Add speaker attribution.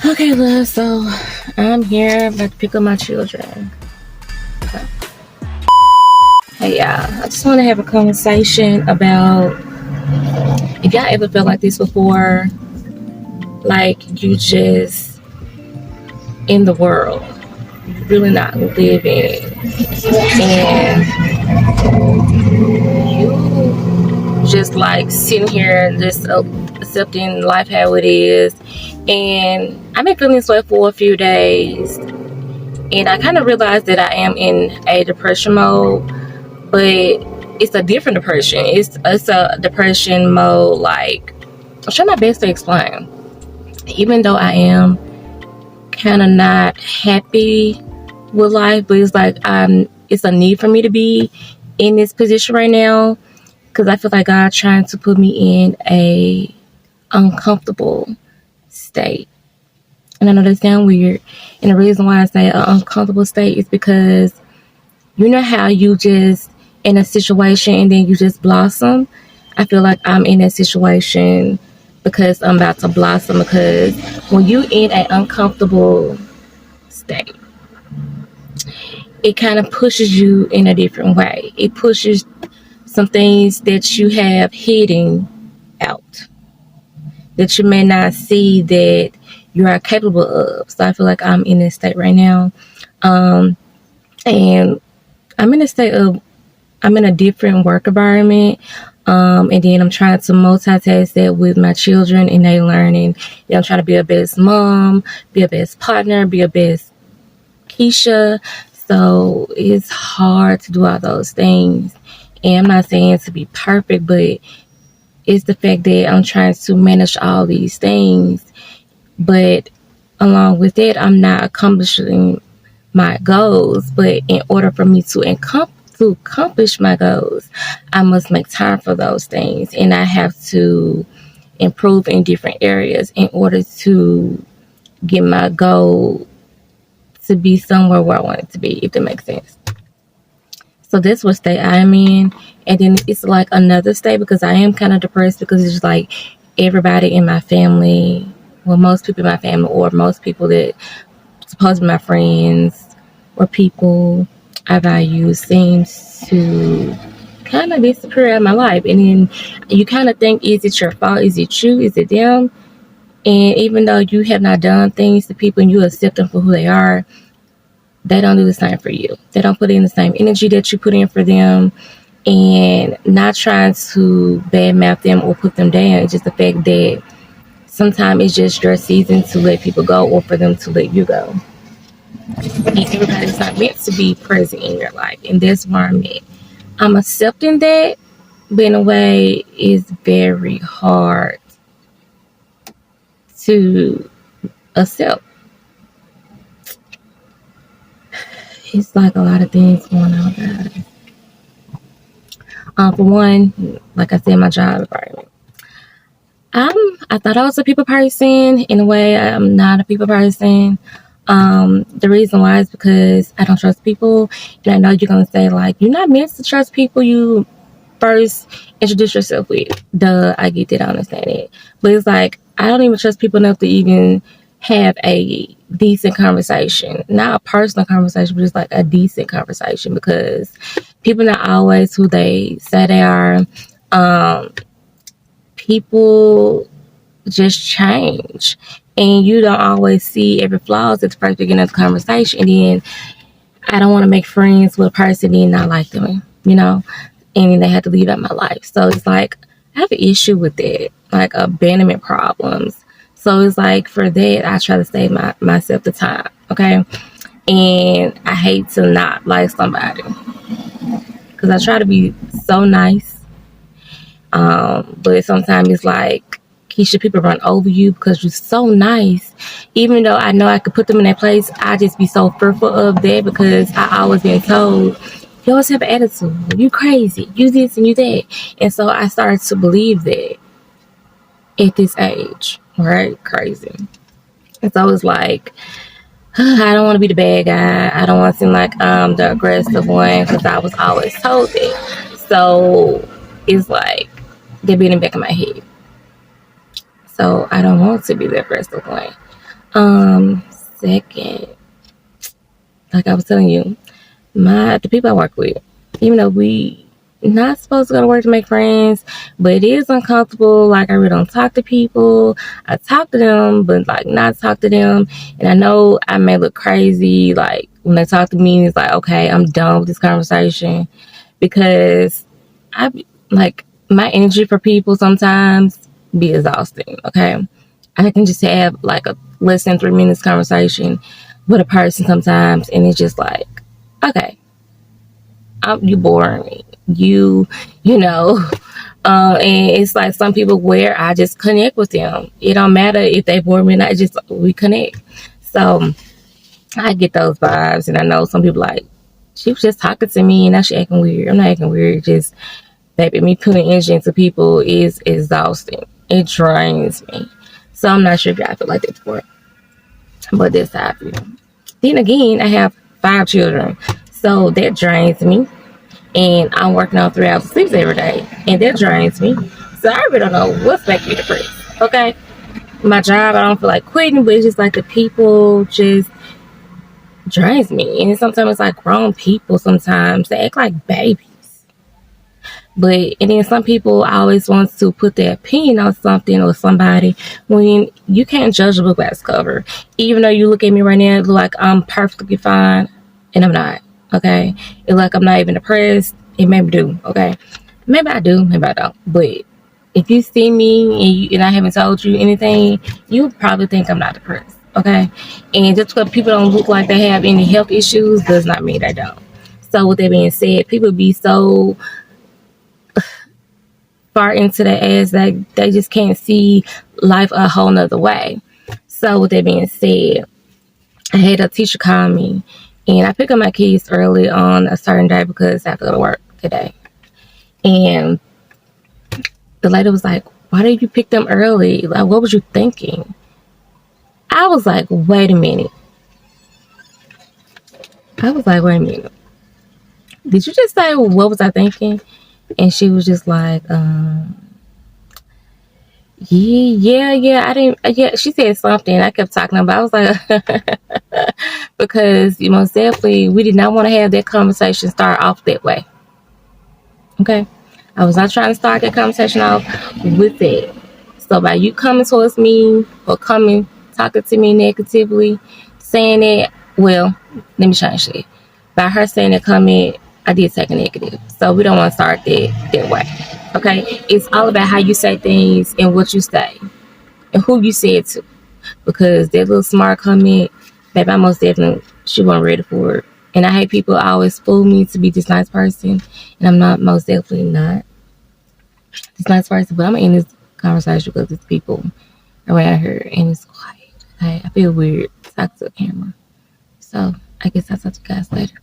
Speaker 1: Okay, love, so I'm here about to pick up my children. Okay. Hey, y'all, I just want to have a conversation about if y'all ever felt like this before, like you just in the world, really not living, and you just like sitting here and just accepting life how it is. And I've been feeling this way for a few days, and I kind of realized that I am in a depression mode, but it's a different depression. It's a depression mode. Like, I'll try my best to explain. Even though I am kind of not happy with life, but it's like it's a need for me to be in this position right now because I feel like God's trying to put me in a uncomfortable state. And I know that sounds weird. And the reason why I say an uncomfortable state is because you know how you just in a situation and then you just blossom. I feel like I'm in that situation because I'm about to blossom, because when you in an uncomfortable state, it kind of pushes you in a different way. It pushes some things that you have hidden out that you may not see that you are capable of. So I feel like I'm in this state right now. And I'm in a state of, I'm in a different work environment. And then I'm trying to multitask that with my children and they learning. Then I'm trying to be a best mom, be a best partner, be a best Keisha. So it's hard to do all those things. And I'm not saying to be perfect, but it's the fact that I'm trying to manage all these things. But along with that, I'm not accomplishing my goals. But in order for me to accomplish my goals, I must make time for those things. And I have to improve in different areas in order to get my goal to be somewhere where I want it to be, if that makes sense. So that's what state I'm in. And then it's like another state because I am kind of depressed because it's just like everybody in my family, well, most people in my family or most people that supposed to be my friends or people I value seems to kind of disappear out of my life. And then you kind of think, is it your fault? Is it you? Is it them? And even though you have not done things to people and you accept them for who they are, they don't do the same for you. They don't put in the same energy that you put in for them. And not trying to badmouth them or put them down. It's just the fact that sometimes it's just your season to let people go or for them to let you go. And everybody's not meant to be present in your life. And that's where I'm at. I'm accepting that, but in a way, it's very hard to accept. It's like a lot of things going on, guys. For one, like I said, my job environment. I thought I was a people person. In a way, I'm not a people person. The reason why is because I don't trust people. And I know you're going to say, like, you're not meant to trust people you first introduce yourself with. Duh, I get that, I understand it. But it's like, I don't even trust people enough to even have a decent conversation. Not a personal conversation, but just like a decent conversation, because people not always who they say they are. People just change, and you don't always see every flaws at the first beginning of the conversation. And then I don't want to make friends with a person and not like them, and then they have to leave out my life. So it's like I have an issue with that, like abandonment problems. So it's like for that, I try to save myself the time, okay? And I hate to not like somebody because I try to be so nice. But sometimes it's like, Keisha, people run over you because you're so nice. Even though I know I could put them in that place, I just be so fearful of that because I always been told, you always have an attitude. You crazy. You this and you that. And so I started to believe that at this age, right? Crazy. And so it's like, I don't want to be the bad guy. I don't want to seem like I'm the aggressive one because I was always told that. So it's like, they're being in the back of my head. So I don't want to be the aggressive one. Second, like I was telling you, the people I work with, even though we not supposed to go to work to make friends, but it is uncomfortable. Like I really don't talk to people. I talk to them, but like not talk to them. And I know I may look crazy. Like when they talk to me, it's like, okay, I'm done with this conversation because I like my energy for people sometimes be exhausting. Okay, I can just have like a less than 3 minutes conversation with a person sometimes, and it's just like, okay, you boring me. You know, and it's like some people where I just connect with them. It don't matter if they bore me or not. Just we connect. So I get those vibes, and I know some people like she was just talking to me, and now she acting weird. I'm not acting weird. Just baby, me putting energy into people is exhausting. It drains me. So I'm not sure if y'all feel like that before, but that's how I feel. Then again, I have 5 children, so that drains me. And I'm working on 3 hours of sleep every day, and that drains me. So I really don't know what's making me depressed. Okay, my job, I don't feel like quitting, but it's just like the people just drains me. And sometimes it's like grown people. Sometimes they act like babies. But and then some people always want to put their opinion on something or somebody when you can't judge a book by its cover. Even though you look at me right now, it look like I'm perfectly fine, and I'm not. Okay, it like I'm not even depressed. It maybe do. Okay, maybe I do, maybe I don't. But if you see me and I haven't told you anything, you probably think I'm not depressed. Okay, and just because people don't look like they have any health issues does not mean they don't. So with that being said, people be so far into their ass that they just can't see life a whole nother way. So with that being said, I had a teacher call me, and I picked up my kids early on a certain day because I have to go to work today. And the lady was like, "Why did you pick them early? Like, what was you thinking?" I was like, "Wait a minute." Did you just say what was I thinking? And she was just like, yeah, I didn't, yeah, she said something. I kept talking about, I was like, because you most definitely, we did not want to have that conversation start off that way. Okay. I was not trying to start that conversation off with it. So by you coming towards me or talking to me negatively, saying that, well, let me change it. By her saying that comment, I did take a negative. So we don't want to start that way. Okay? It's all about how you say things and what you say and who you say it to. Because that little smart comment, baby, I most definitely, she wasn't ready for it. And I hate people always fool me to be this nice person. And I'm not, most definitely not this nice person. But I'm going to end this conversation because it's people around here and it's quiet. Okay? I feel weird to talk to a camera. So I guess I'll talk to you guys later.